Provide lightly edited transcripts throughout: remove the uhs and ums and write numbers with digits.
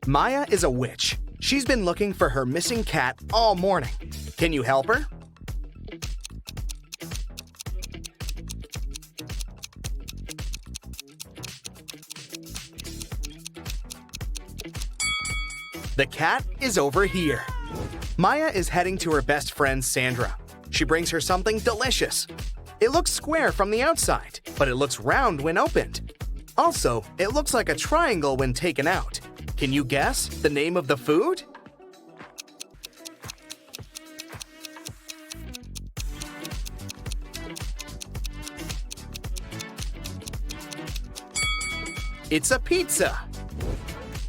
Maya is a witch. She's been looking for her missing cat all morning. Can you help her? The cat is over here. Maya is heading to her best friend Sandra. She brings her something delicious. It looks square from the outside, but it looks round when opened. Also, it looks like a triangle when taken out. Can you guess the name of the food? It's a pizza.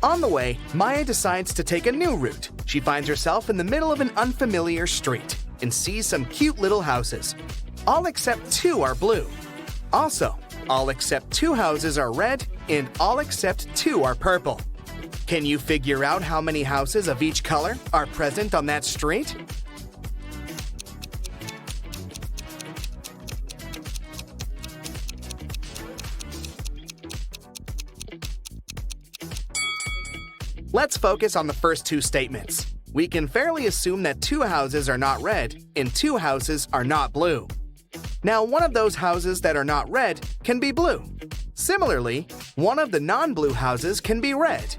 On the way, Maya decides to take a new route. She finds herself in the middle of an unfamiliar street and sees some cute little houses. All except 2 are blue. Also, all except 2 houses are red and all except 2 are purple. Can you figure out how many houses of each color are present on that street? Let's focus on the first 2 statements. We can fairly assume that 2 houses are not red and 2 houses are not blue. Now, one of those houses that are not red can be blue. Similarly, one of the non-blue houses can be red.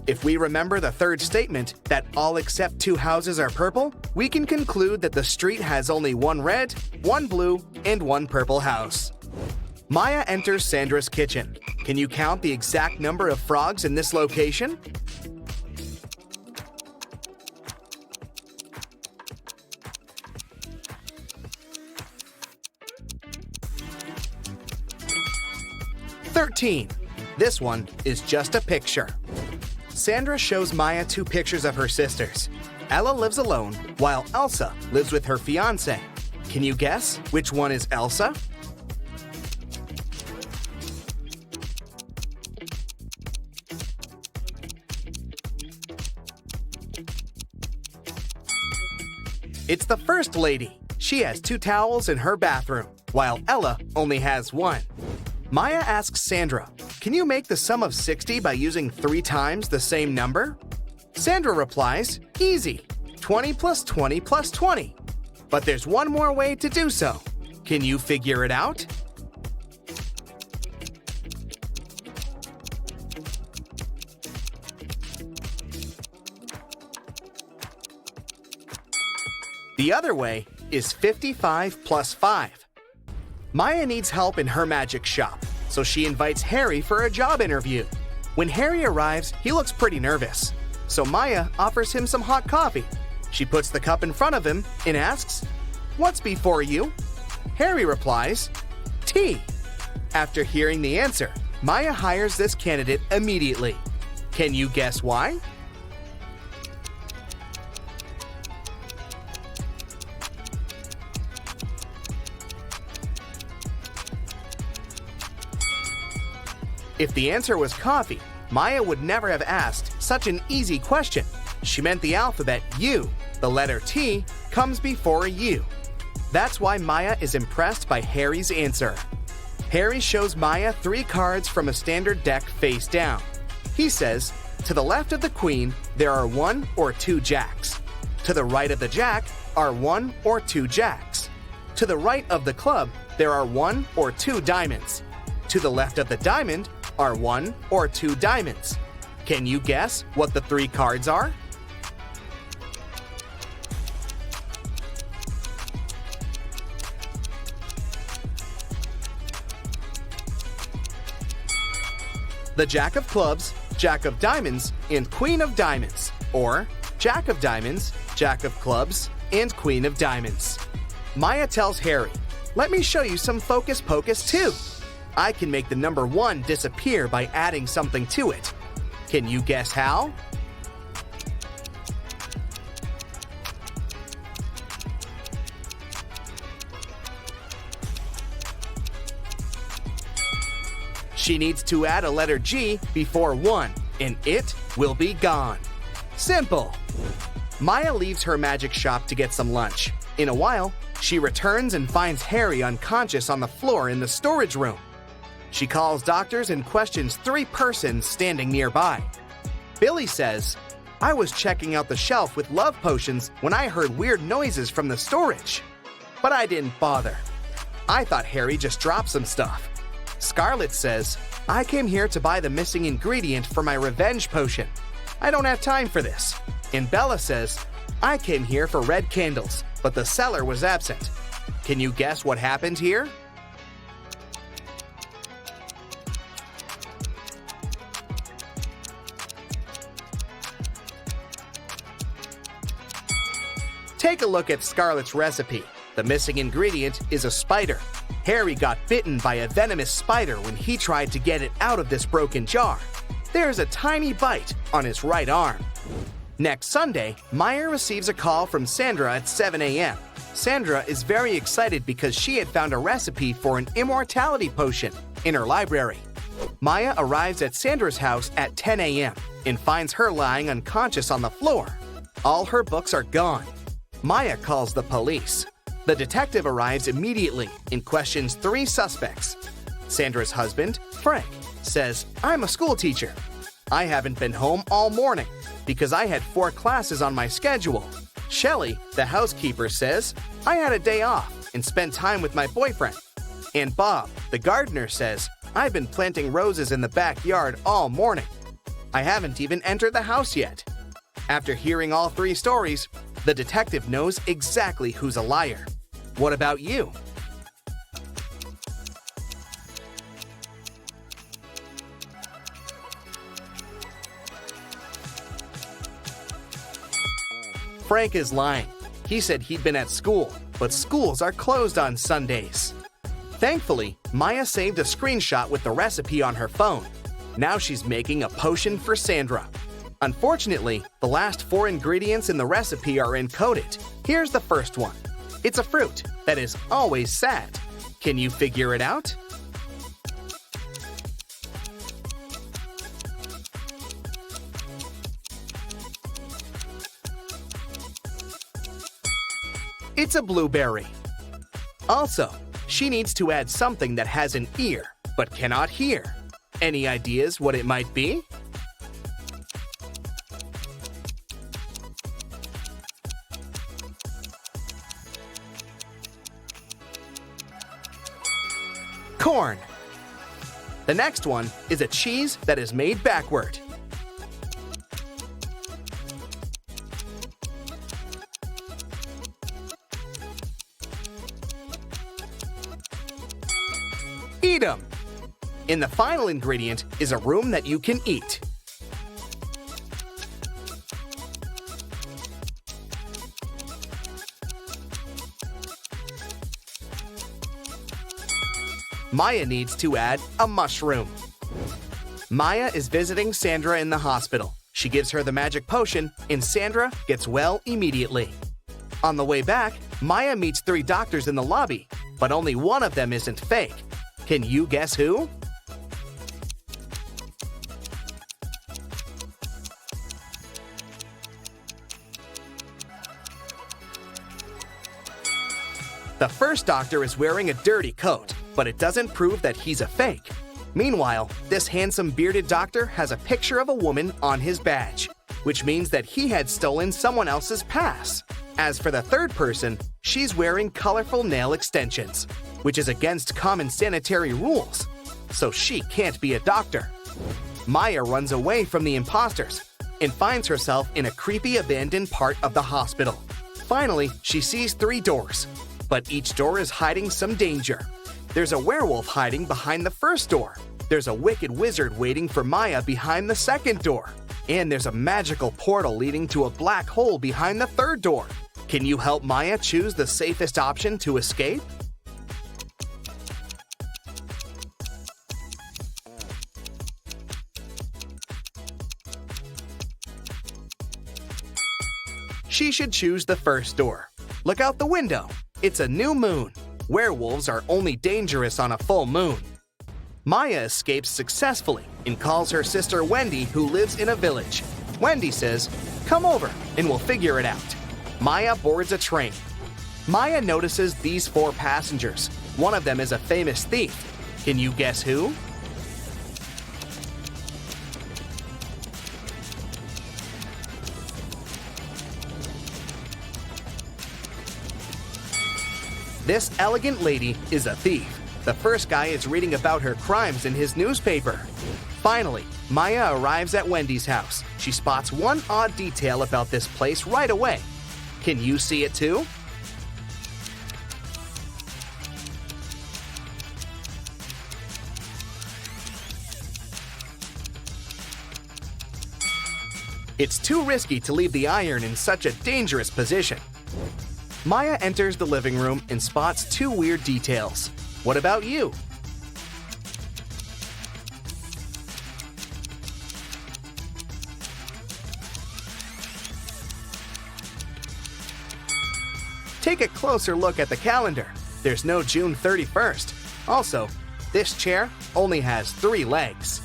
If we remember the third statement, that all except 2 houses are purple, we can conclude that the street has only 1 red, 1 blue, and 1 purple house. Maya enters Sandra's kitchen. Can you count the exact number of frogs in this location? "13. This one is just a picture. Sandra shows Maya 2 pictures of her sisters. Ella lives alone, while Elsa lives with her fiancé. Can you guess which one is Elsa? It's the first lady. She has 2 towels in her bathroom, while Ella only has 1. Maya asks Sandra, can you make the sum of 60 by using 3 times the same number? Sandra replies, easy, 20 plus 20 plus 20. But there's one more way to do so. Can you figure it out? The other way is 55 plus 5. Maya needs help in her magic shop, so she invites Harry for a job interview. When Harry arrives, he looks pretty nervous, so Maya offers him some hot coffee. She puts the cup in front of him and asks, "What's before you?" Harry replies, "Tea." After hearing the answer, Maya hires this candidate immediately. Can you guess why? If the answer was coffee, Maya would never have asked such an easy question. She meant the alphabet U, the letter T, comes before U. That's why Maya is impressed by Harry's answer. Harry shows Maya 3 cards from a standard deck face down. He says, to the left of the queen, there are 1 or 2 jacks. To the right of the jack are 1 or 2 jacks. To the right of the club, there are 1 or 2 diamonds. To the left of the diamond are 1 or 2 diamonds. Can you guess what the 3 cards are? The Jack of Clubs, Jack of Diamonds, and Queen of Diamonds, or Jack of Diamonds, Jack of Clubs, and Queen of Diamonds. Maya tells Harry, "Let me show you some focus pocus too. I can make the number 1 disappear by adding something to it. Can you guess how?" She needs to add a letter G before 1, and it will be gone. Simple. Maya leaves her magic shop to get some lunch. In a while, she returns and finds Harry unconscious on the floor in the storage room. She calls doctors and questions 3 persons standing nearby. Billy says, I was checking out the shelf with love potions when I heard weird noises from the storage. But I didn't bother. I thought Harry just dropped some stuff. Scarlet says, I came here to buy the missing ingredient for my revenge potion. I don't have time for this. And Bella says, I came here for red candles, but the seller was absent. Can you guess what happened here? Take a look at Scarlet's recipe. The missing ingredient is a spider. Harry got bitten by a venomous spider when he tried to get it out of this broken jar. There's a tiny bite on his right arm. Next Sunday, Maya receives a call from Sandra at 7 a.m. Sandra is very excited because she had found a recipe for an immortality potion in her library. Maya arrives at Sandra's house at 10 a.m. and finds her lying unconscious on the floor. All her books are gone. Maya calls the police. The detective arrives immediately and questions 3 suspects. Sandra's husband, Frank, says, I'm a school teacher. I haven't been home all morning because I had 4 classes on my schedule. Shelley, the housekeeper, says, I had a day off and spent time with my boyfriend. And Bob, the gardener, says, I've been planting roses in the backyard all morning. I haven't even entered the house yet. After hearing all 3 stories, the detective knows exactly who's a liar. What about you? Frank is lying. He said he'd been at school, but schools are closed on Sundays. Thankfully, Maya saved a screenshot with the recipe on her phone. Now she's making a potion for Sandra. Unfortunately, the last 4 ingredients in the recipe are encoded. Here's the first one. It's a fruit that is always sad. Can you figure it out? It's a blueberry. Also, she needs to add something that has an ear but cannot hear. Any ideas what it might be? Corn. The next one is a cheese that is made backward. Eat 'em. And the final ingredient is a room that you can eat. Maya needs to add a mushroom. Maya is visiting Sandra in the hospital. She gives her the magic potion, and Sandra gets well immediately. On the way back, Maya meets 3 doctors in the lobby, but only one of them isn't fake. Can you guess who? The first doctor is wearing a dirty coat, but it doesn't prove that he's a fake. Meanwhile, this handsome bearded doctor has a picture of a woman on his badge, which means that he had stolen someone else's pass. As for the third person, she's wearing colorful nail extensions, which is against common sanitary rules, so she can't be a doctor. Maya runs away from the imposters and finds herself in a creepy abandoned part of the hospital. Finally, she sees 3 doors, but each door is hiding some danger. There's a werewolf hiding behind the first door. There's a wicked wizard waiting for Maya behind the second door. And there's a magical portal leading to a black hole behind the third door. Can you help Maya choose the safest option to escape? She should choose the first door. Look out the window. It's a new moon. Werewolves are only dangerous on a full moon. Maya escapes successfully and calls her sister Wendy, who lives in a village. Wendy says, "Come over and we'll figure it out." Maya boards a train. Maya notices these 4 passengers. One of them is a famous thief. Can you guess who? This elegant lady is a thief. The first guy is reading about her crimes in his newspaper. Finally, Maya arrives at Wendy's house. She spots one odd detail about this place right away. Can you see it too? It's too risky to leave the iron in such a dangerous position. Maya enters the living room and spots two weird details. What about you? Take a closer look at the calendar. There's no June 31st. Also, this chair only has 3 legs.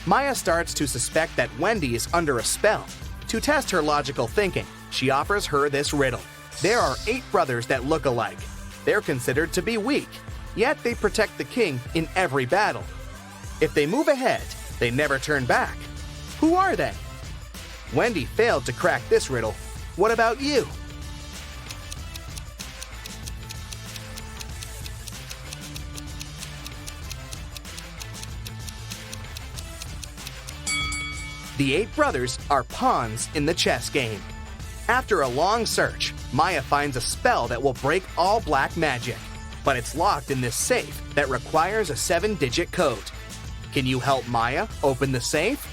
Maya starts to suspect that Wendy is under a spell. To test her logical thinking, she offers her this riddle. There are 8 brothers that look alike. They're considered to be weak, yet they protect the king in every battle. If they move ahead, they never turn back. Who are they? Wendy failed to crack this riddle. What about you? The 8 brothers are pawns in the chess game. After a long search, Maya finds a spell that will break all black magic, but it's locked in this safe that requires a 7-digit code. Can you help Maya open the safe?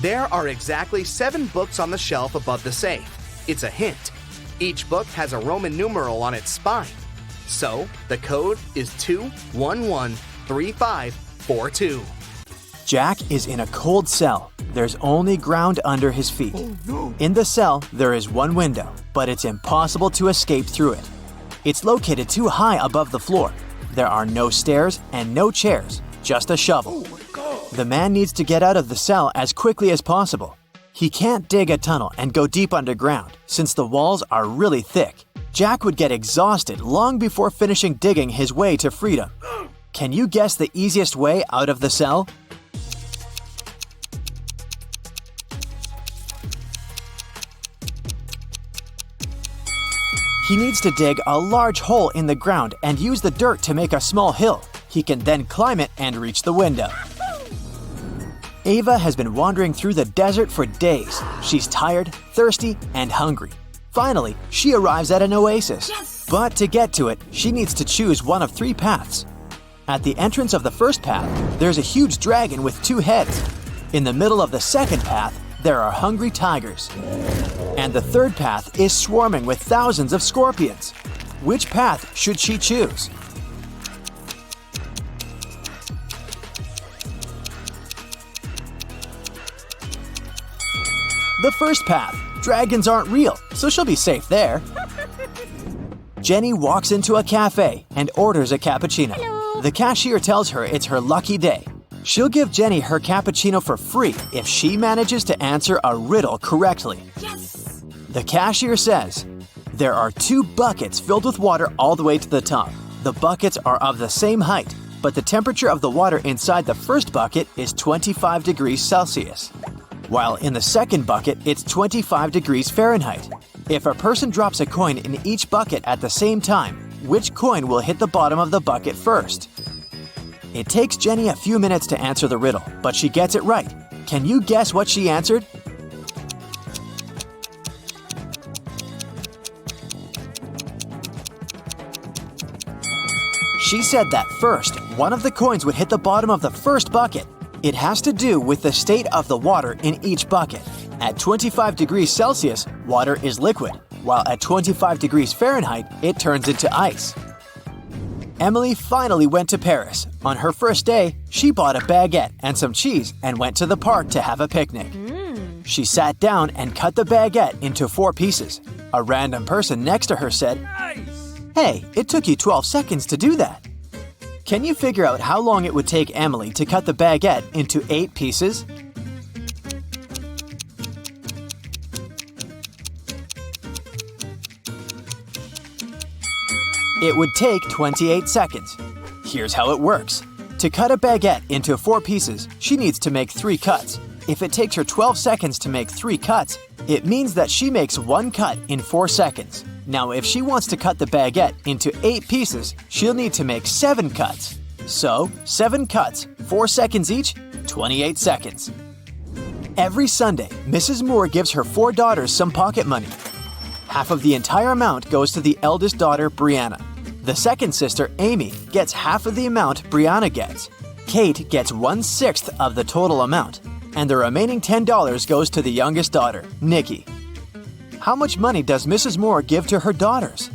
There are exactly 7 books on the shelf above the safe. It's a hint. Each book has a Roman numeral on its spine. So, the code is 2113542. Jack is in a cold cell. There's only ground under his feet. In the cell, there is one window, but it's impossible to escape through it. It's located too high above the floor. There are no stairs and no chairs, just a shovel. The man needs to get out of the cell as quickly as possible. He can't dig a tunnel and go deep underground, since the walls are really thick. Jack would get exhausted long before finishing digging his way to freedom. Can you guess the easiest way out of the cell? He needs to dig a large hole in the ground and use the dirt to make a small hill. He can then climb it and reach the window. Ava has been wandering through the desert for days. She's tired, thirsty, and hungry. Finally, she arrives at an oasis. Yes! But to get to it, she needs to choose one of 3 paths. At the entrance of the first path, there's a huge dragon with 2 heads. In the middle of the second path, there are hungry tigers. And the third path is swarming with thousands of scorpions. Which path should she choose? The first path. Dragons aren't real, so she'll be safe there. Jenny walks into a cafe and orders a cappuccino. Hello. The cashier tells her it's her lucky day. She'll give Jenny her cappuccino for free if she manages to answer a riddle correctly. Yes! The cashier says, there are 2 buckets filled with water all the way to the top. The buckets are of the same height, but the temperature of the water inside the first bucket is 25 degrees Celsius. While in the second bucket, it's 25 degrees Fahrenheit. If a person drops a coin in each bucket at the same time, which coin will hit the bottom of the bucket first? It takes Jenny a few minutes to answer the riddle, but she gets it right. Can you guess what she answered? She said that first, one of the coins would hit the bottom of the first bucket. It has to do with the state of the water in each bucket. At 25 degrees Celsius, water is liquid, while at 25 degrees Fahrenheit, it turns into ice. Emily finally went to Paris. On her first day, she bought a baguette and some cheese and went to the park to have a picnic. She sat down and cut the baguette into 4 pieces. A random person next to her said, "Nice! Hey, it took you 12 seconds to do that." Can you figure out how long it would take Emily to cut the baguette into 8 pieces? It would take 28 seconds. Here's how it works. To cut a baguette into 4 pieces, she needs to make 3 cuts. If it takes her 12 seconds to make 3 cuts, it means that she makes 1 cut in 4 seconds. Now, if she wants to cut the baguette into 8 pieces, she'll need to make 7 cuts. So, 7 cuts, 4 seconds each, 28 seconds. Every Sunday, Mrs. Moore gives her 4 daughters some pocket money. Half of the entire amount goes to the eldest daughter, Brianna. The second sister, Amy, gets half of the amount Brianna gets. Kate gets 1/6 of the total amount. And the remaining $10 goes to the youngest daughter, Nikki. How much money does Mrs. Moore give to her daughters?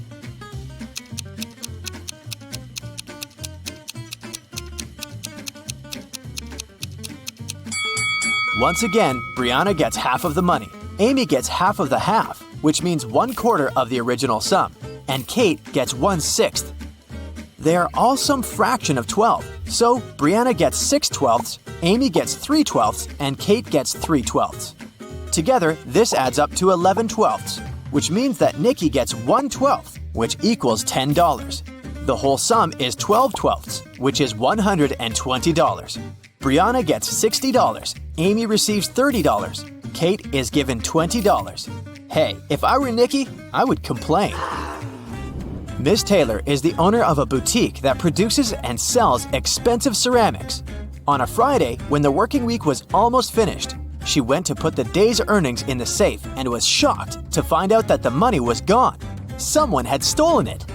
Once again, Brianna gets half of the money. Amy gets half of the half, which means 1/4 of the original sum, and Kate gets 1/6. They are all some fraction of 12, so Brianna gets 6/12, Amy gets 3/12, and Kate gets 3/12. Together, this adds up to 11/12, which means that Nikki gets 1/12, which equals $10. The whole sum is 12/12, which is $120. Brianna gets $60, Amy receives $30, Kate is given $20. Hey, if I were Nikki, I would complain. Miss Taylor is the owner of a boutique that produces and sells expensive ceramics. On a Friday, when the working week was almost finished, she went to put the day's earnings in the safe and was shocked to find out that the money was gone. Someone had stolen it.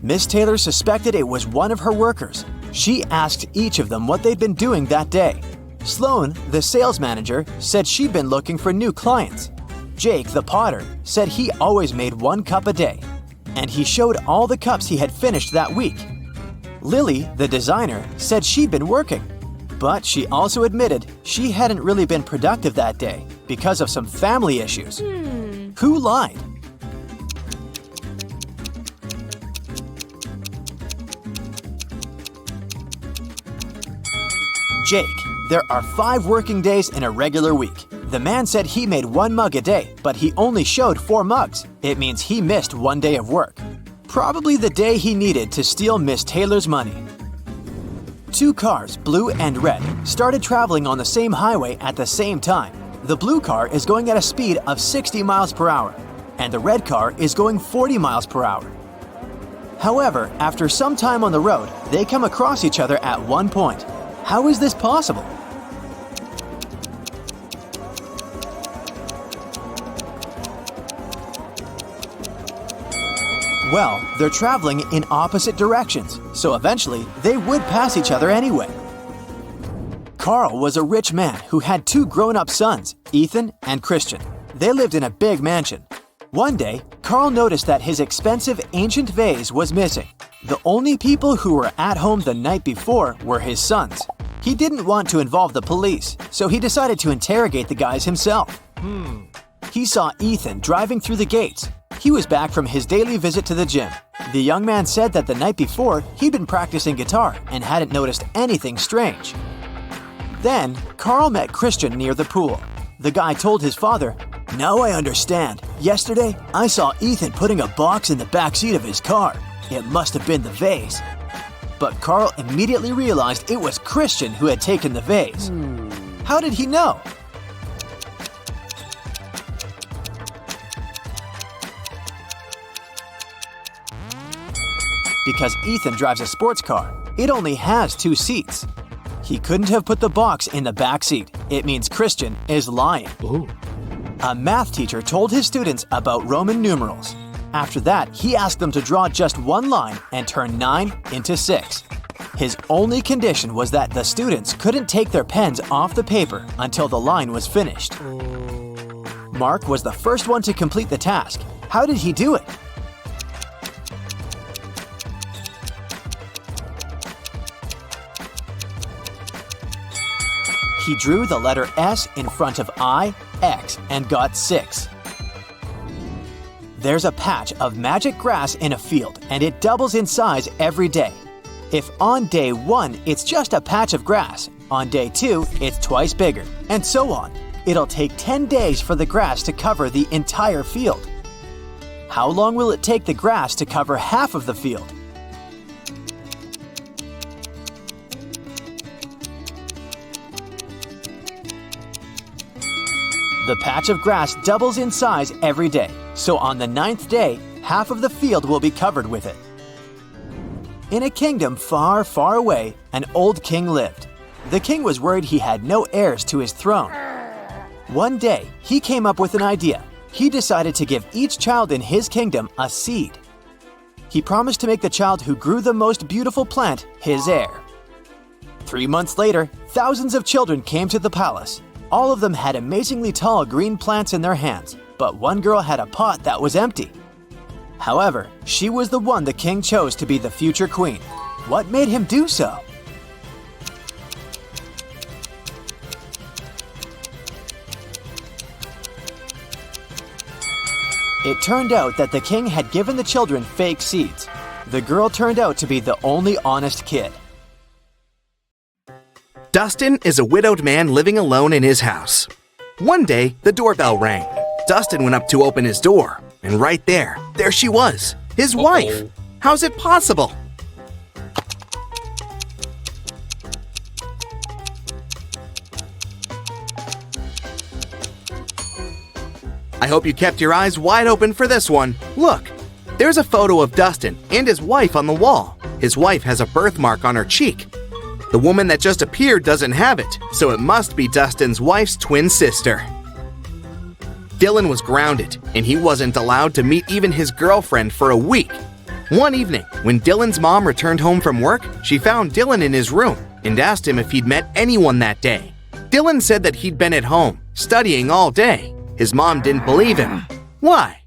Miss Taylor suspected it was one of her workers. She asked each of them what they'd been doing that day. Sloan, the sales manager, said she'd been looking for new clients. Jake, the potter, said he always made 1 cup a day, and he showed all the cups he had finished that week. Lily, the designer, said she'd been working, but she also admitted she hadn't really been productive that day because of some family issues. Who lied? Jake. There are 5 working days in a regular week. The man said he made 1 mug a day, but he only showed 4 mugs. It means he missed 1 day of work. Probably the day he needed to steal Miss Taylor's money. 2 cars, blue and red, started traveling on the same highway at the same time. The blue car is going at a speed of 60 miles per hour, and the red car is going 40 miles per hour. However, after some time on the road, they come across each other at one point. How is this possible? Well, they're traveling in opposite directions, so eventually they would pass each other anyway. Carl was a rich man who had 2 grown-up sons, Ethan and Christian. They lived in a big mansion. One day, Carl noticed that his expensive ancient vase was missing. The only people who were at home the night before were his sons. He didn't want to involve the police, so he decided to interrogate the guys himself. He saw Ethan driving through the gates. He was back from his daily visit to the gym. The young man said that the night before, he'd been practicing guitar and hadn't noticed anything strange. Then, Carl met Christian near the pool. The guy told his father, "Now I understand. Yesterday, I saw Ethan putting a box in the backseat of his car. It must have been the vase." But Carl immediately realized it was Christian who had taken the vase. How did he know? Because Ethan drives a sports car. It only has 2 seats. He couldn't have put the box in the back seat. It means Christian is lying. A math teacher told his students about Roman numerals. After that, he asked them to draw just 1 line and turn 9 into 6. His only condition was that the students couldn't take their pens off the paper until the line was finished. Mark was the first one to complete the task. How did he do it? He drew the letter S in front of I, X, and got 6. There's a patch of magic grass in a field, and it doubles in size every day. If on day 1 it's just a patch of grass, on day 2 it's twice bigger, and so on. It'll take 10 days for the grass to cover the entire field. How long will it take the grass to cover half of the field? The patch of grass doubles in size every day, so on the 9th day, half of the field will be covered with it. In a kingdom far, far away, an old king lived. The king was worried he had no heirs to his throne. One day, he came up with an idea. He decided to give each child in his kingdom a seed. He promised to make the child who grew the most beautiful plant his heir. 3 months later, thousands of children came to the palace. All of them had amazingly tall green plants in their hands, but one girl had a pot that was empty. However, she was the one the king chose to be the future queen. What made him do so? It turned out that the king had given the children fake seeds. The girl turned out to be the only honest kid. Dustin is a widowed man living alone in his house. One day, the doorbell rang. Dustin went up to open his door, and right there she was, his wife. How's it possible? I hope you kept your eyes wide open for this one. Look, there's a photo of Dustin and his wife on the wall. His wife has a birthmark on her cheek. The woman that just appeared doesn't have it, so it must be Dustin's wife's twin sister. Dylan was grounded, and he wasn't allowed to meet even his girlfriend for a week. One evening, when Dylan's mom returned home from work, she found Dylan in his room and asked him if he'd met anyone that day. Dylan said that he'd been at home, studying all day. His mom didn't believe him. Why?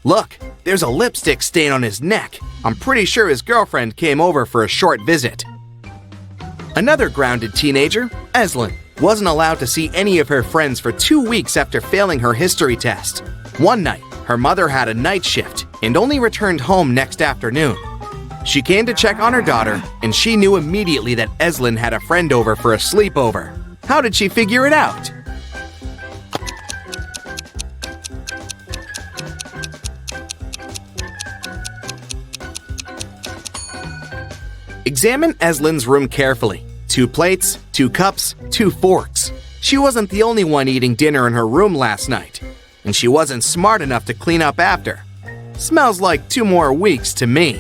Look, there's a lipstick stain on his neck. I'm pretty sure his girlfriend came over for a short visit. Another grounded teenager, Eslin, wasn't allowed to see any of her friends for 2 weeks after failing her history test. One night, her mother had a night shift and only returned home next afternoon. She came to check on her daughter, and she knew immediately that Eslin had a friend over for a sleepover. How did she figure it out? Examine Eslin's room carefully. 2 plates, 2 cups, 2 forks. She wasn't the only one eating dinner in her room last night, and she wasn't smart enough to clean up after. Smells like 2 more weeks to me.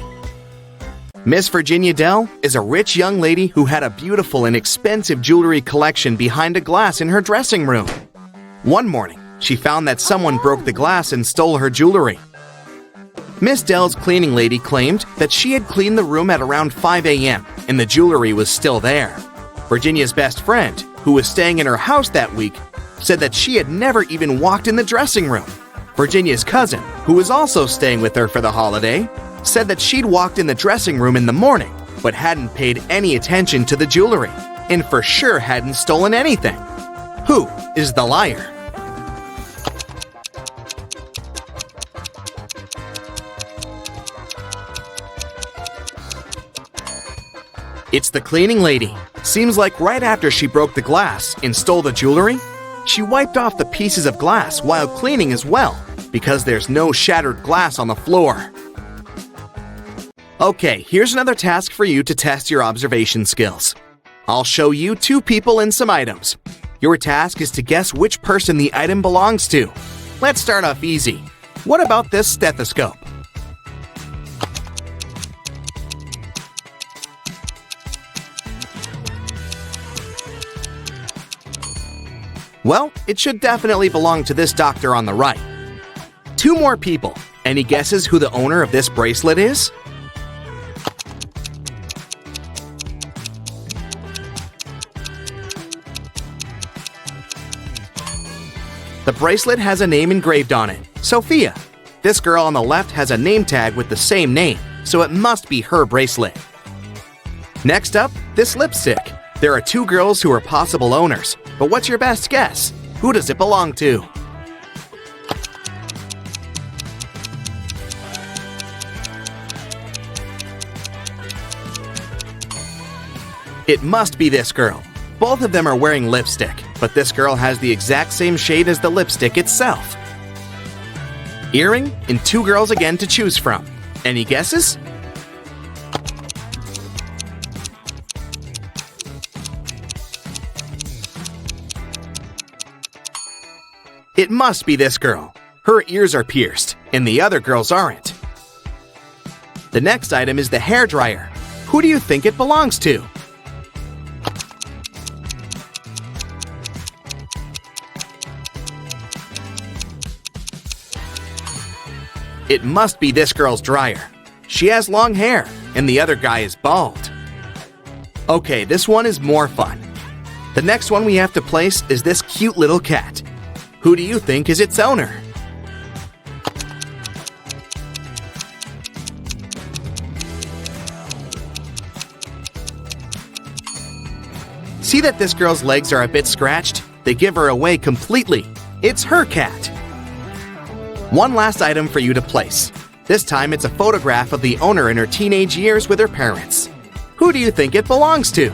Miss Virginia Dell is a rich young lady who had a beautiful and expensive jewelry collection behind a glass in her dressing room. One morning, she found that someone broke the glass and stole her jewelry. Miss Dell's cleaning lady claimed that she had cleaned the room at around 5 a.m. and the jewelry was still there. Virginia's best friend, who was staying in her house that week, said that she had never even walked in the dressing room. Virginia's cousin, who was also staying with her for the holiday, said that she'd walked in the dressing room in the morning, but hadn't paid any attention to the jewelry, and for sure hadn't stolen anything. Who is the liar? It's the cleaning lady. Seems like right after she broke the glass and stole the jewelry, she wiped off the pieces of glass while cleaning as well, because there's no shattered glass on the floor. Okay, here's another task for you to test your observation skills. I'll show you 2 people and some items. Your task is to guess which person the item belongs to. Let's start off easy. What about this stethoscope? Well, it should definitely belong to this doctor on the right. 2 more people. Any guesses who the owner of this bracelet is? The bracelet has a name engraved on it, Sophia. This girl on the left has a name tag with the same name, so it must be her bracelet. Next up, this lipstick. There are 2 girls who are possible owners, but what's your best guess? Who does it belong to? It must be this girl. Both of them are wearing lipstick, but this girl has the exact same shade as the lipstick itself. Earring and 2 girls again to choose from. Any guesses? It must be this girl. Her ears are pierced, and the other girls aren't. The next item is the hairdryer. Who do you think it belongs to? It must be this girl's dryer. She has long hair, and the other guy is bald. Okay, this one is more fun. The next one we have to place is this cute little cat. Who do you think is its owner? See that this girl's legs are a bit scratched? They give her away completely. It's her cat. One last item for you to place. This time it's a photograph of the owner in her teenage years with her parents. Who do you think it belongs to?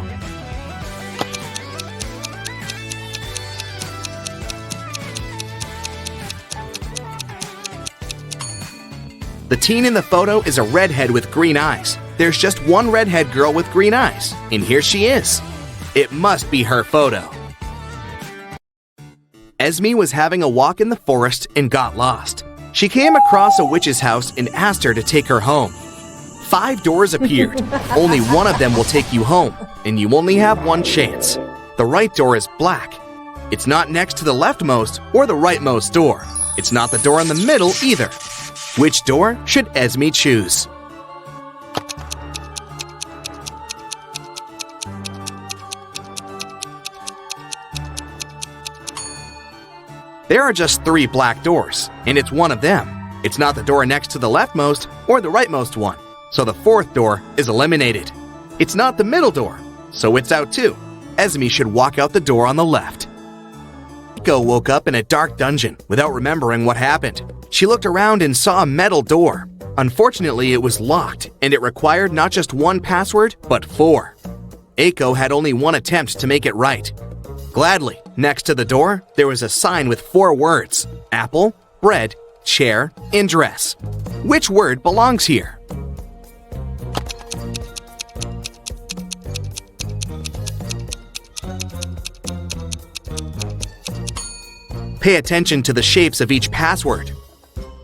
The teen in the photo is a redhead with green eyes. There's just one redhead girl with green eyes, and here she is. It must be her photo. Esme was having a walk in the forest and got lost. She came across a witch's house and asked her to take her home. 5 doors appeared. Only one of them will take you home, and you only have one chance. The right door is black. It's not next to the leftmost or the rightmost door. It's not the door in the middle either. Which door should Esme choose? There are just 3 black doors, and it's one of them. It's not the door next to the leftmost or the rightmost one, so the 4th door is eliminated. It's not the middle door, so it's out too. Esme should walk out the door on the left. Eiko woke up in a dark dungeon without remembering what happened. She looked around and saw a metal door. Unfortunately, it was locked, and it required not just 1 password, but 4. Eiko had only 1 attempt to make it right. Gladly, next to the door, there was a sign with 4 words: apple, bread, chair, and dress. Which word belongs here? Pay attention to the shapes of each password.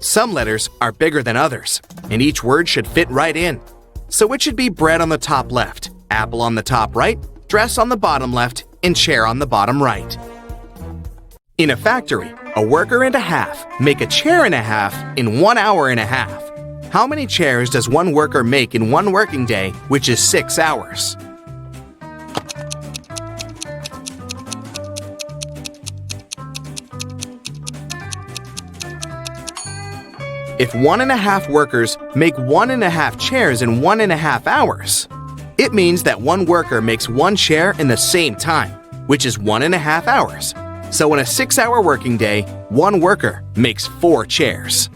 Some letters are bigger than others, and each word should fit right in. So it should be bread on the top left, apple on the top right, dress on the bottom left, and chair on the bottom right. In a factory, a worker and a half make a chair and a half in 1 hour and a half. How many chairs does one worker make in 1 working day, which is 6 hours? If 1.5 workers make 1.5 chairs in 1.5 hours, it means that one worker makes 1 chair in the same time, which is 1.5 hours. So in a 6-hour working day, 1 worker makes 4 chairs.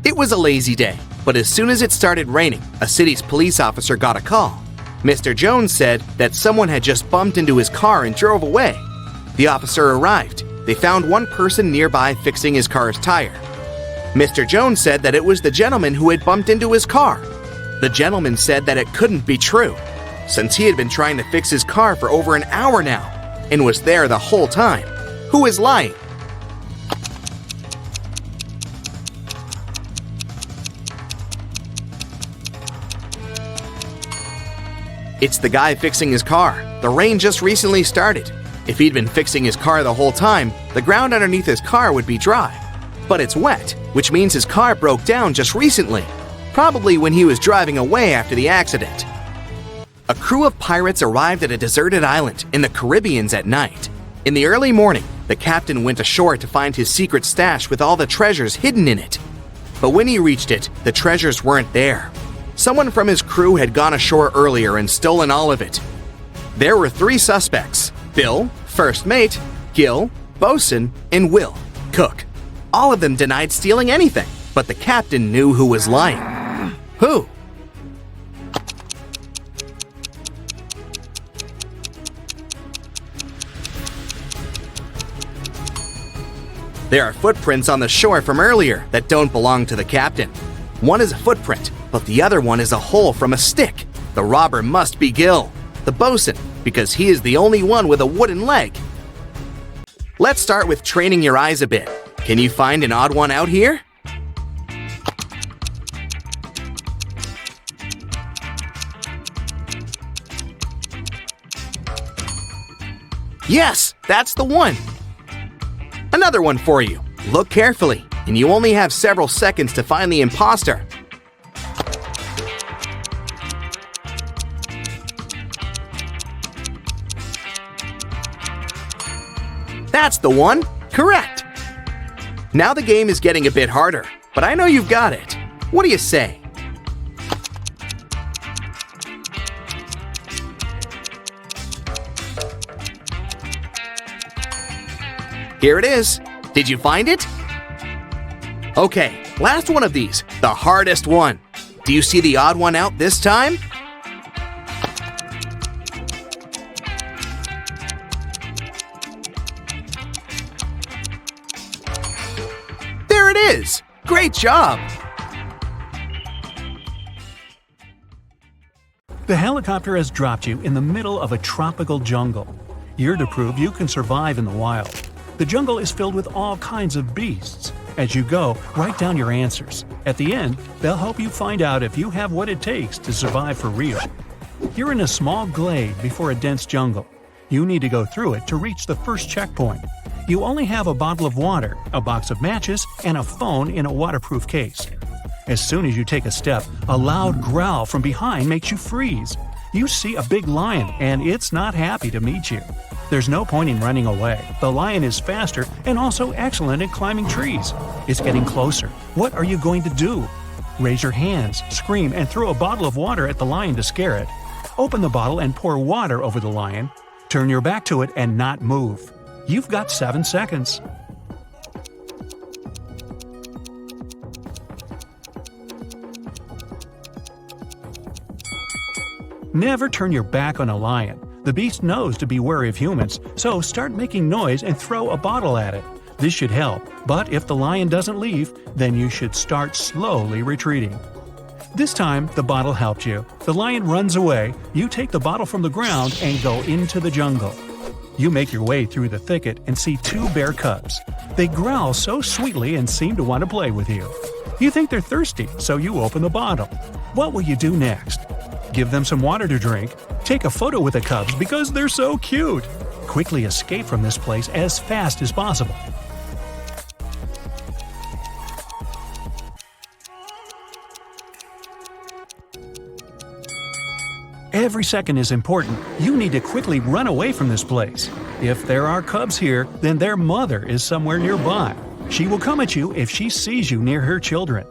It was a lazy day, but as soon as it started raining, a city's police officer got a call. Mr. Jones said that someone had just bumped into his car and drove away. The officer arrived. They found one person nearby fixing his car's tire. Mr. Jones said that it was the gentleman who had bumped into his car. The gentleman said that it couldn't be true, since he had been trying to fix his car for over an hour now and was there the whole time. Who is lying? It's the guy fixing his car. The rain just recently started. If he'd been fixing his car the whole time, the ground underneath his car would be dry. But it's wet, which means his car broke down just recently, probably when he was driving away after the accident. A crew of pirates arrived at a deserted island in the Caribbean at night. In the early morning, the captain went ashore to find his secret stash with all the treasures hidden in it. But when he reached it, the treasures weren't there. Someone from his crew had gone ashore earlier and stolen all of it. There were 3 suspects: Bill, first mate, Gil, bosun, and Will, cook. All of them denied stealing anything, but the captain knew who was lying. Who? There are footprints on the shore from earlier that don't belong to the captain. One is a footprint, but the other one is a hole from a stick. The robber must be Gil, the bosun, because he is the only one with a wooden leg. Let's start with training your eyes a bit. Can you find an odd one out here? Yes, that's the one. Another one for you. Look carefully, and you only have several seconds to find the imposter. That's the one. Correct. Now the game is getting a bit harder, but I know you've got it. What do you say? Here it is. Did you find it? Okay, last one of these, the hardest one. Do you see the odd one out this time? There it is! Great job! The helicopter has dropped you in the middle of a tropical jungle. You're to prove you can survive in the wild. The jungle is filled with all kinds of beasts. As you go, write down your answers. At the end, they'll help you find out if you have what it takes to survive for real. You're in a small glade before a dense jungle. You need to go through it to reach the first checkpoint. You only have a bottle of water, a box of matches, and a phone in a waterproof case. As soon as you take a step, a loud growl from behind makes you freeze. You see a big lion, and it's not happy to meet you. There's no point in running away. The lion is faster and also excellent at climbing trees. It's getting closer. What are you going to do? Raise your hands, scream, and throw a bottle of water at the lion to scare it. Open the bottle and pour water over the lion. Turn your back to it and not move. You've got 7 seconds. Never turn your back on a lion. The beast knows to be wary of humans, so start making noise and throw a bottle at it. This should help, but if the lion doesn't leave, then you should start slowly retreating. This time, the bottle helped you. The lion runs away, you take the bottle from the ground and go into the jungle. You make your way through the thicket and see 2 bear cubs. They growl so sweetly and seem to want to play with you. You think they're thirsty, so you open the bottle. What will you do next? Give them some water to drink. Take a photo with the cubs because they're so cute. Quickly escape from this place as fast as possible. Every second is important. You need to quickly run away from this place. If there are cubs here, then their mother is somewhere nearby. She will come at you if she sees you near her children.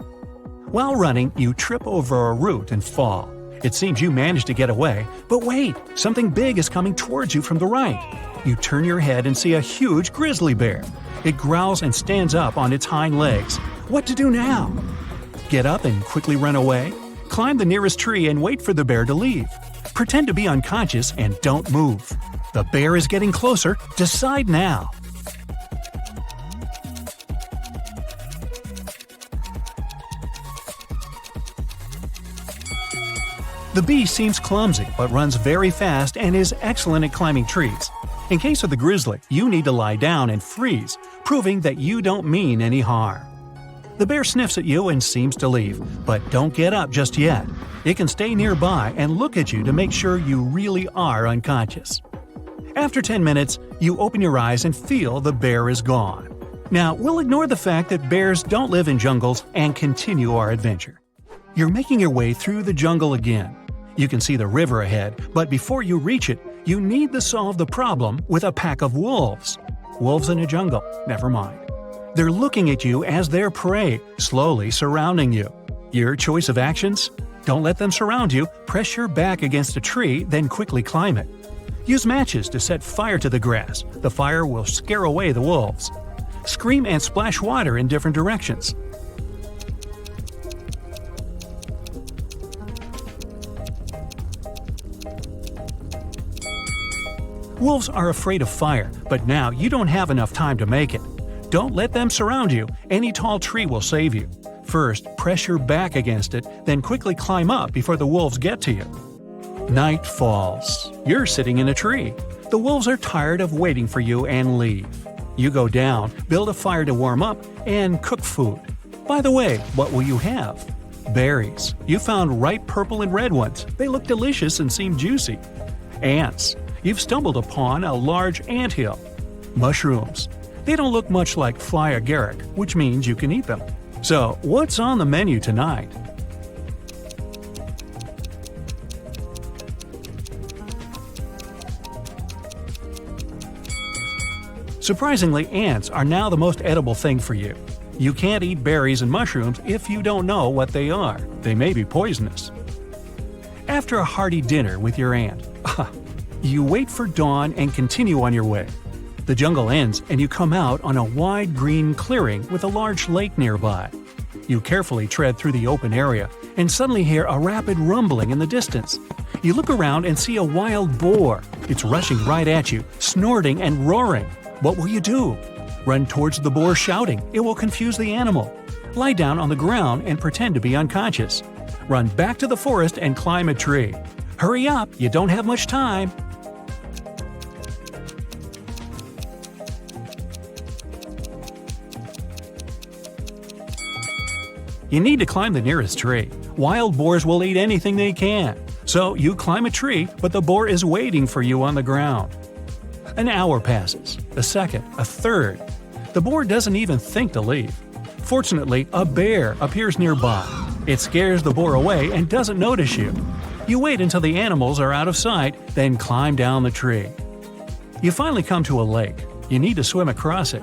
While running, you trip over a root and fall. It seems you managed to get away, but wait, something big is coming towards you from the right. You turn your head and see a huge grizzly bear. It growls and stands up on its hind legs. What to do now? Get up and quickly run away? Climb the nearest tree and wait for the bear to leave. Pretend to be unconscious and don't move. The bear is getting closer. Decide now. The beast seems clumsy but runs very fast and is excellent at climbing trees. In case of the grizzly, you need to lie down and freeze, proving that you don't mean any harm. The bear sniffs at you and seems to leave, but don't get up just yet. It can stay nearby and look at you to make sure you really are unconscious. After 10 minutes, you open your eyes and feel the bear is gone. Now, we'll ignore the fact that bears don't live in jungles and continue our adventure. You're making your way through the jungle again. You can see the river ahead, but before you reach it, you need to solve the problem with a pack of wolves. Wolves in a jungle, never mind. They're looking at you as their prey, slowly surrounding you. Your choice of actions? Don't let them surround you, press your back against a tree, then quickly climb it. Use matches to set fire to the grass. The fire will scare away the wolves. Scream and splash water in different directions. Wolves are afraid of fire, but now you don't have enough time to make it. Don't let them surround you. Any tall tree will save you. First, press your back against it, then quickly climb up before the wolves get to you. Night falls. You're sitting in a tree. The wolves are tired of waiting for you and leave. You go down, build a fire to warm up, and cook food. By the way, what will you have? Berries. You found ripe purple and red ones. They look delicious and seem juicy. Ants. You've stumbled upon a large anthill. Mushrooms. They don't look much like fly agaric, which means you can eat them. So, what's on the menu tonight? Surprisingly, ants are now the most edible thing for you. You can't eat berries and mushrooms if you don't know what they are. They may be poisonous. After a hearty dinner with your aunt, you wait for dawn and continue on your way. The jungle ends and you come out on a wide green clearing with a large lake nearby. You carefully tread through the open area and suddenly hear a rapid rumbling in the distance. You look around and see a wild boar. It's rushing right at you, snorting and roaring. What will you do? Run towards the boar shouting. It will confuse the animal. Lie down on the ground and pretend to be unconscious. Run back to the forest and climb a tree. Hurry up, you don't have much time. You need to climb the nearest tree. Wild boars will eat anything they can. So you climb a tree, but the boar is waiting for you on the ground. An hour passes, a second, a third. The boar doesn't even think to leave. Fortunately, a bear appears nearby. It scares the boar away and doesn't notice you. You wait until the animals are out of sight, then climb down the tree. You finally come to a lake. You need to swim across it.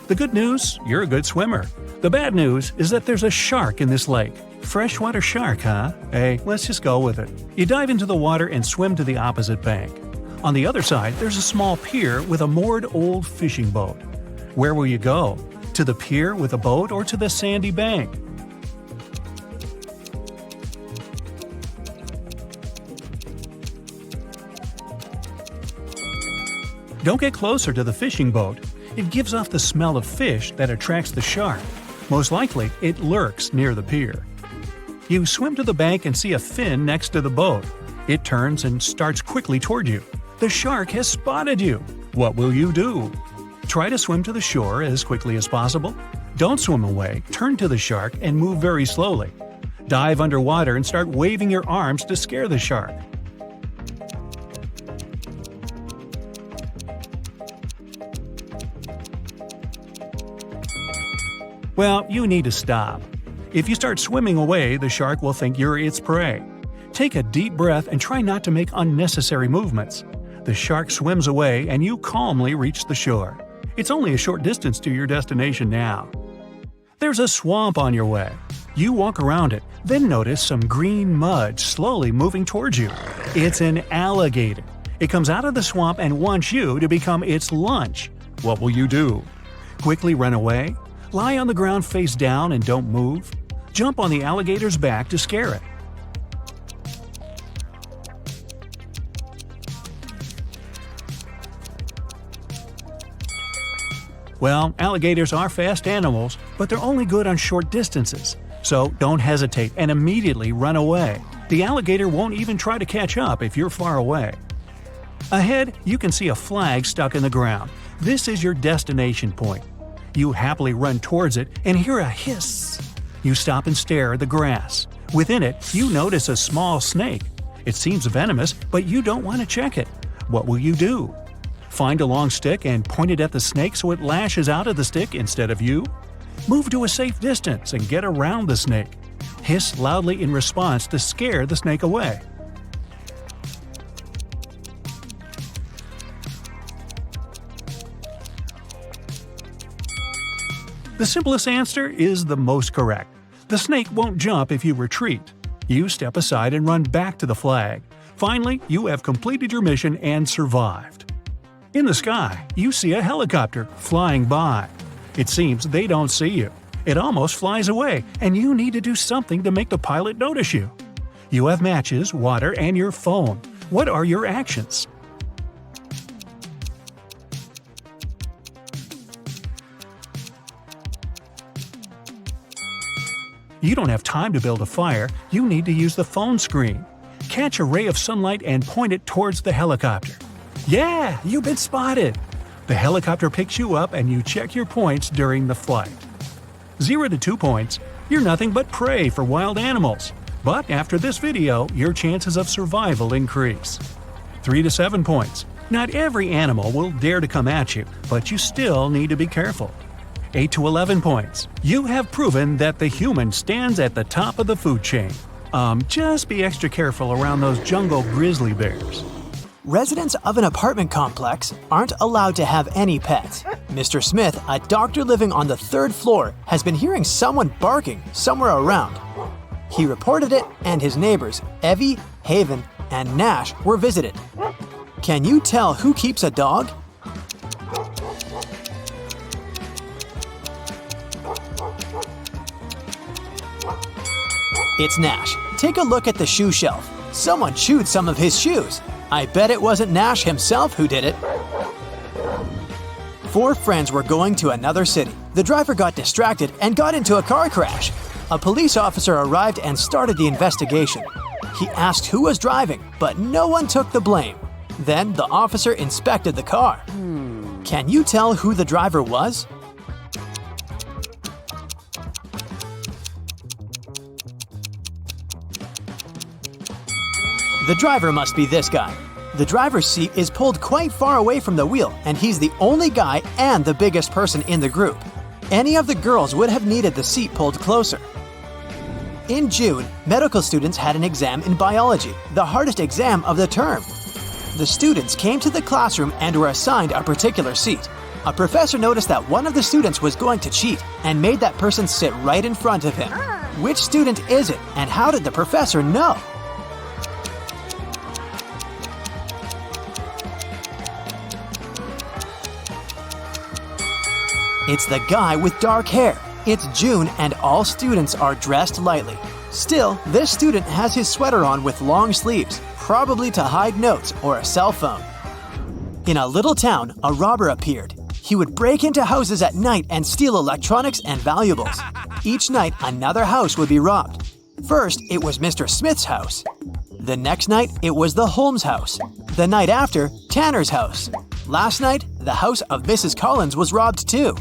The good news, you're a good swimmer. The bad news is that there's a shark in this lake. Freshwater shark, huh? Hey, let's just go with it. You dive into the water and swim to the opposite bank. On the other side, there's a small pier with a moored old fishing boat. Where will you go? To the pier with a boat or to the sandy bank? Don't get closer to the fishing boat. It gives off the smell of fish that attracts the shark. Most likely, it lurks near the pier. You swim to the bank and see a fin next to the boat. It turns and starts quickly toward you. The shark has spotted you. What will you do? Try to swim to the shore as quickly as possible. Don't swim away, turn to the shark and move very slowly. Dive underwater and start waving your arms to scare the shark. Well, you need to stop. If you start swimming away, the shark will think you're its prey. Take a deep breath and try not to make unnecessary movements. The shark swims away and you calmly reach the shore. It's only a short distance to your destination now. There's a swamp on your way. You walk around it, then notice some green mud slowly moving towards you. It's an alligator. It comes out of the swamp and wants you to become its lunch. What will you do? Quickly run away? Lie on the ground face down and don't move? Jump on the alligator's back to scare it. Well, alligators are fast animals, but they're only good on short distances. So don't hesitate and immediately run away. The alligator won't even try to catch up if you're far away. Ahead, you can see a flag stuck in the ground. This is your destination point. You happily run towards it and hear a hiss. You stop and stare at the grass. Within it, you notice a small snake. It seems venomous, but you don't want to check it. What will you do? Find a long stick and point it at the snake so it lashes out of the stick instead of you? Move to a safe distance and get around the snake. Hiss loudly in response to scare the snake away. The simplest answer is the most correct. The snake won't jump if you retreat. You step aside and run back to the flag. Finally, you have completed your mission and survived. In the sky, you see a helicopter flying by. It seems they don't see you. It almost flies away, and you need to do something to make the pilot notice you. You have matches, water, and your phone. What are your actions? You don't have time to build a fire, you need to use the phone screen. Catch a ray of sunlight and point it towards the helicopter. Yeah, you've been spotted! The helicopter picks you up and you check your points during the flight. 0 to 2 points, you're nothing but prey for wild animals. But after this video, your chances of survival increase. 3 to 7 points, not every animal will dare to come at you, but you still need to be careful. 8 to 11 points, you have proven that the human stands at the top of the food chain. Just be extra careful around those jungle grizzly bears. Residents of an apartment complex aren't allowed to have any pets. Mr. Smith, a doctor living on the 3rd floor, has been hearing someone barking somewhere around. He reported it, and his neighbors, Evie, Haven, and Nash, were visited. Can you tell who keeps a dog? It's Nash. Take a look at the shoe shelf. Someone chewed some of his shoes. I bet it wasn't Nash himself who did it. 4 friends were going to another city. The driver got distracted and got into a car crash. A police officer arrived and started the investigation. He asked who was driving, but no one took the blame. Then the officer inspected the car. Can you tell who the driver was? The driver must be this guy. The driver's seat is pulled quite far away from the wheel, and he's the only guy and the biggest person in the group. Any of the girls would have needed the seat pulled closer. In June, medical students had an exam in biology, the hardest exam of the term. The students came to the classroom and were assigned a particular seat. A professor noticed that one of the students was going to cheat and made that person sit right in front of him. Which student is it, and how did the professor know? It's the guy with dark hair. It's June and all students are dressed lightly. Still, this student has his sweater on with long sleeves, probably to hide notes or a cell phone. In a little town, a robber appeared. He would break into houses at night and steal electronics and valuables. Each night, another house would be robbed. First, it was Mr. Smith's house. The next night, it was the Holmes house. The night after, Tanner's house. Last night, the house of Mrs. Collins was robbed too.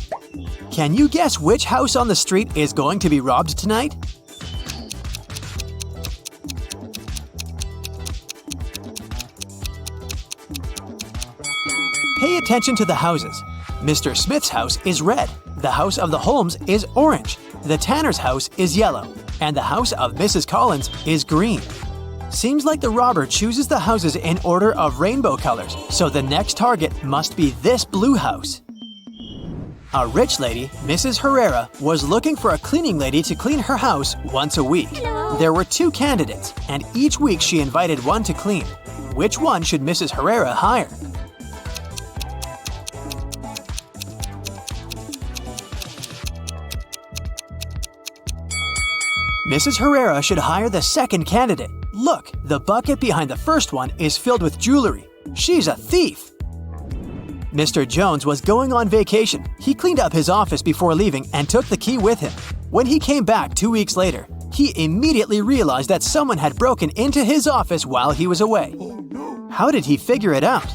Can you guess which house on the street is going to be robbed tonight? Pay attention to the houses. Mr. Smith's house is red. The house of the Holmes is orange. The Tanner's house is yellow. And the house of Mrs. Collins is green. Seems like the robber chooses the houses in order of rainbow colors, so the next target must be this blue house. A rich lady, Mrs. Herrera, was looking for a cleaning lady to clean her house once a week. There were 2 candidates, and each week she invited one to clean. Which one should Mrs. Herrera hire? Mrs. Herrera should hire the second candidate. Look, the bucket behind the first one is filled with jewelry. She's a thief. Mr. Jones was going on vacation. He cleaned up his office before leaving and took the key with him. When he came back 2 weeks later, he immediately realized that someone had broken into his office while he was away. How did he figure it out?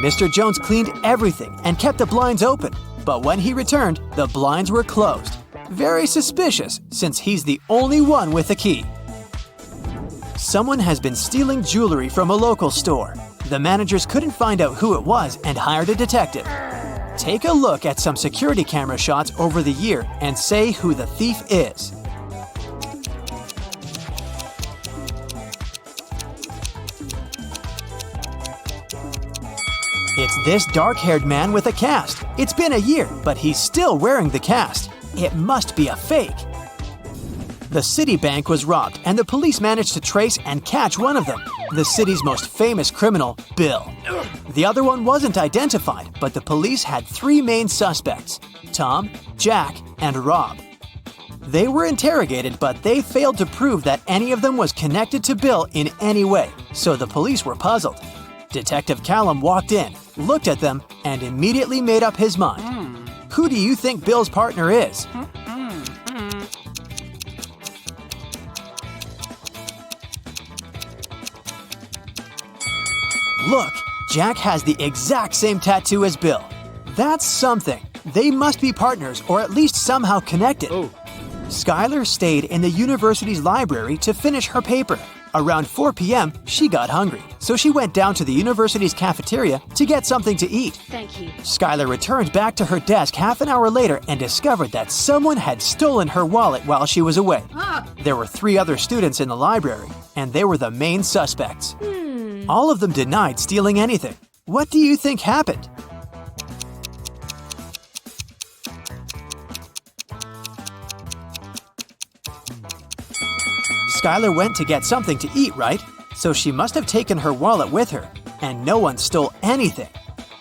Mr. Jones cleaned everything and kept the blinds open, but when he returned, the blinds were closed. Very suspicious, since he's the only one with the key. Someone has been stealing jewelry from a local store. The managers couldn't find out who it was and hired a detective. Take a look at some security camera shots over the year and say who the thief is. It's this dark-haired man with a cast. It's been a year, but he's still wearing the cast. It must be a fake. The Citibank was robbed, and the police managed to trace and catch one of them, the city's most famous criminal, Bill. The other one wasn't identified, but the police had 3 main suspects: Tom, Jack, and Rob. They were interrogated, but they failed to prove that any of them was connected to Bill in any way, so the police were puzzled. Detective Callum walked in, looked at them, and immediately made up his mind. Who do you think Bill's partner is? Look, Jack has the exact same tattoo as Bill. That's something. They must be partners or at least somehow connected. Skylar stayed in the university's library to finish her paper. Around 4 p.m., she got hungry, so she went down to the university's cafeteria to get something to eat. Thank you. Skylar returned back to her desk half an hour later and discovered that someone had stolen her wallet while she was away. There were 3 other students in the library, and they were the main suspects. All of them denied stealing anything. What do you think happened? Skylar went to get something to eat, right? So she must have taken her wallet with her, and no one stole anything.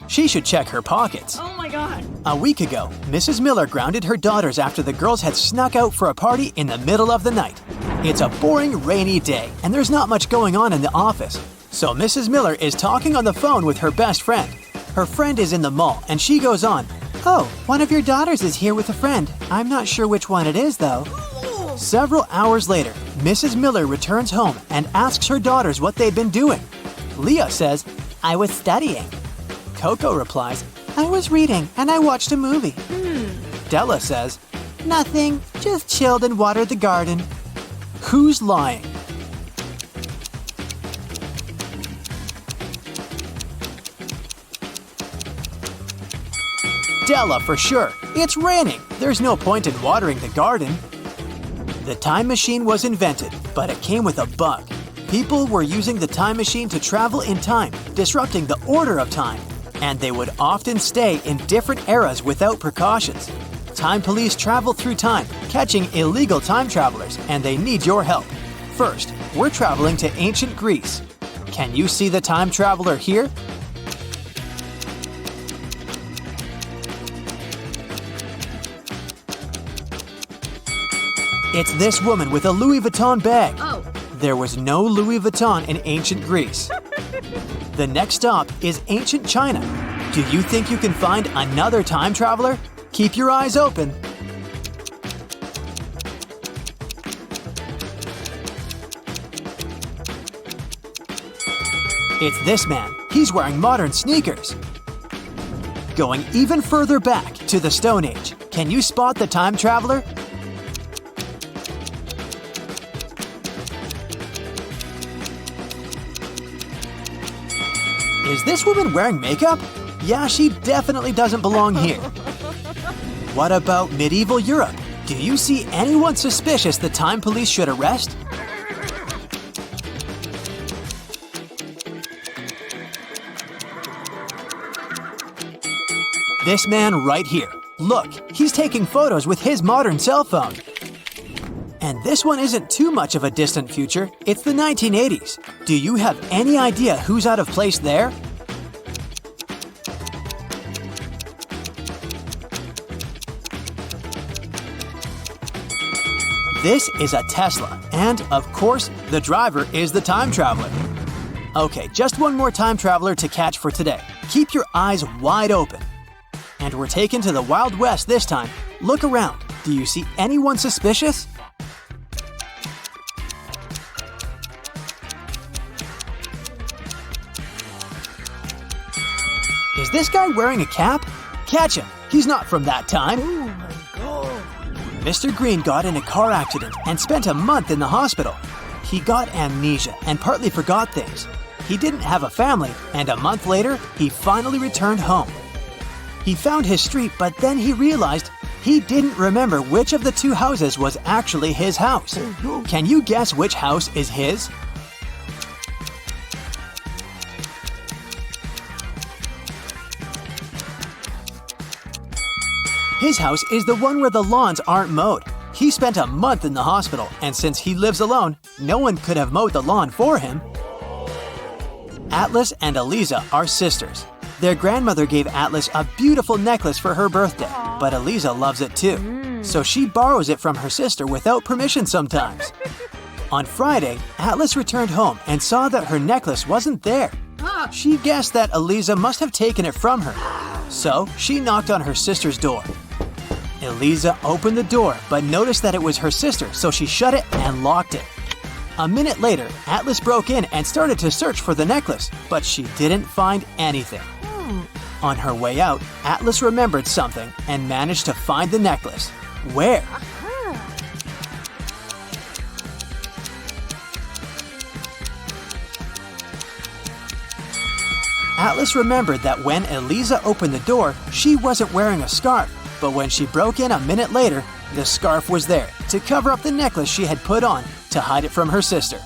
She should check her pockets. Oh my god. A week ago, Mrs. Miller grounded her daughters after the girls had snuck out for a party in the middle of the night. It's a boring, rainy day, and there's not much going on in the office. So Mrs. Miller is talking on the phone with her best friend. Her friend is in the mall, and she goes on, "Oh, one of your daughters is here with a friend. I'm not sure which one it is, though." Several hours later, Mrs. Miller returns home and asks her daughters what they've been doing. Leah says, "I was studying." Coco replies, "I was reading and I watched a movie." Della says, "Nothing, just chilled and watered the garden." Who's lying? Della for sure. It's raining. There's no point in watering the garden. The time machine was invented, but it came with a bug. People were using the time machine to travel in time, disrupting the order of time, and they would often stay in different eras without precautions. Time police travel through time, catching illegal time travelers, and they need your help. First, we're traveling to ancient Greece. Can you see the time traveler here? It's this woman with a Louis Vuitton bag. Oh. There was no Louis Vuitton in ancient Greece. The next stop is ancient China. Do you think you can find another time traveler? Keep your eyes open. It's this man. He's wearing modern sneakers. Going even further back to the Stone Age. Can you spot the time traveler? Is this woman wearing makeup? Yeah, she definitely doesn't belong here. What about medieval Europe? Do you see anyone suspicious the time police should arrest? This man right here. Look, he's taking photos with his modern cell phone. And this one isn't too much of a distant future. It's the 1980s. Do you have any idea who's out of place there? This is a Tesla, and of course, the driver is the time traveler. Okay, just one more time traveler to catch for today. Keep your eyes wide open. And we're taken to the Wild West this time. Look around. Do you see anyone suspicious? Is this guy wearing a cap? Catch him. He's not from that time. Oh my god. Mr. Green got in a car accident and spent a month in the hospital. He got amnesia and partly forgot things. He didn't have a family, and a month later, he finally returned home. He found his street, but then he realized he didn't remember which of the 2 houses was actually his house. Can you guess which house is his? His house is the one where the lawns aren't mowed. He spent a month in the hospital, and since he lives alone, no one could have mowed the lawn for him. Atlas and Eliza are sisters. Their grandmother gave Atlas a beautiful necklace for her birthday, but Eliza loves it too. So she borrows it from her sister without permission sometimes. On Friday, Atlas returned home and saw that her necklace wasn't there. She guessed that Eliza must have taken it from her. So she knocked on her sister's door. Eliza opened the door but noticed that it was her sister, so she shut it and locked it. A minute later, Atlas broke in and started to search for the necklace, but she didn't find anything. On her way out, Atlas remembered something and managed to find the necklace. Where? Atlas remembered that when Eliza opened the door, she wasn't wearing a scarf, but when she broke in a minute later, the scarf was there to cover up the necklace she had put on to hide it from her sister.